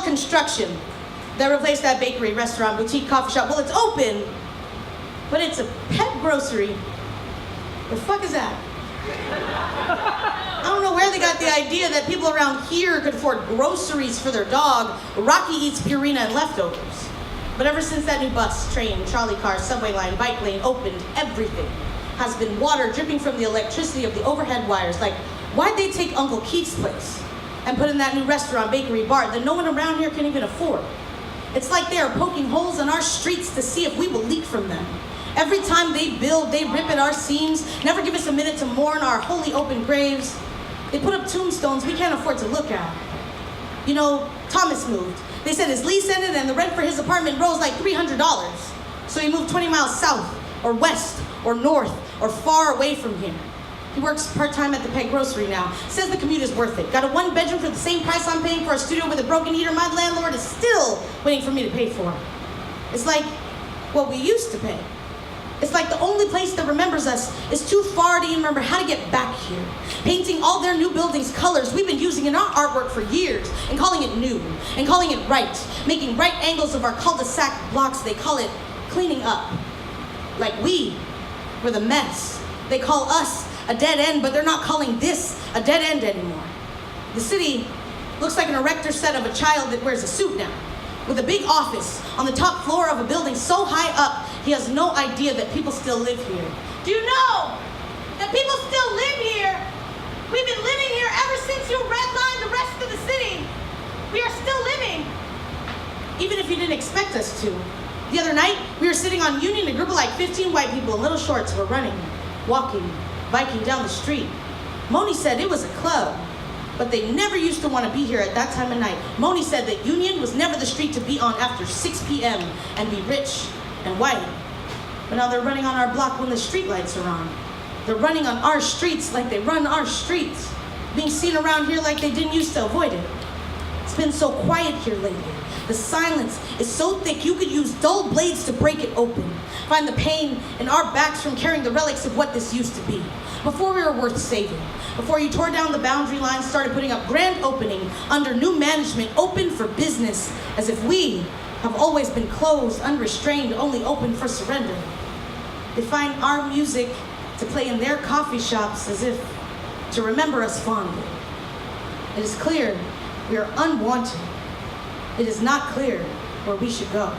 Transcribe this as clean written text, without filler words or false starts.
of construction that replaced that bakery, restaurant, boutique, coffee shop. Well, it's open, but it's a pet grocery. The fuck is that? I don't know where they got the idea that people around here could afford groceries for their dog. Rocky eats Purina and leftovers. But ever since that new bus, train, trolley car, subway line, bike lane opened, everything has been water dripping from the electricity of the overhead wires. Like, why'd they take Uncle Keith's place and put in that new restaurant, bakery, bar that no one around here can even afford? It's like they are poking holes in our streets to see if we will leak from them. Every time they build, they rip at our seams, never give us a minute to mourn our holy open graves. They put up tombstones we can't afford to look at. You know, Thomas moved. They said his lease ended and the rent for his apartment rose like $300. So he moved 20 miles south, or west, or north, or far away from here. He works part-time at the pet grocery now. Says the commute is worth it. Got a one-bedroom for the same price I'm paying for a studio with a broken heater my landlord is still waiting for me to pay for. It's like what we used to pay. It's like the only place that remembers us is too far to even remember how to get back here. Painting all their new buildings colors we've been using in our artwork for years and calling it new and calling it right. Making right angles of our cul-de-sac blocks, they call it cleaning up. Like we were the mess. They call us a dead end, but they're not calling this a dead end anymore. The city looks like an erector set of a child that wears a suit now, with a big office on the top floor of a building so high up, he has no idea that people still live here. Do you know that people still live here? We've been living here ever since you redlined the rest of the city. We are still living, even if you didn't expect us to. The other night, we were sitting on Union, a group of like 15 white people in little shorts were running, walking, biking down the street. Moni said it was a club, but they never used to want to be here at that time of night. Moni said that Union was never the street to be on after 6 p.m. and be rich and white. But now they're running on our block when the street lights are on. They're running on our streets like they run our streets, being seen around here like they didn't used to avoid it. It's been so quiet here lately. The silence is so thick you could use dull blades to break it open. Find the pain in our backs from carrying the relics of what this used to be. Before we were worth saving, before you tore down the boundary lines, started putting up grand opening under new management, open for business, as if we have always been closed, unrestrained, only open for surrender. They find our music to play in their coffee shops as if to remember us fondly. It is clear we are unwanted. It is not clear where we should go.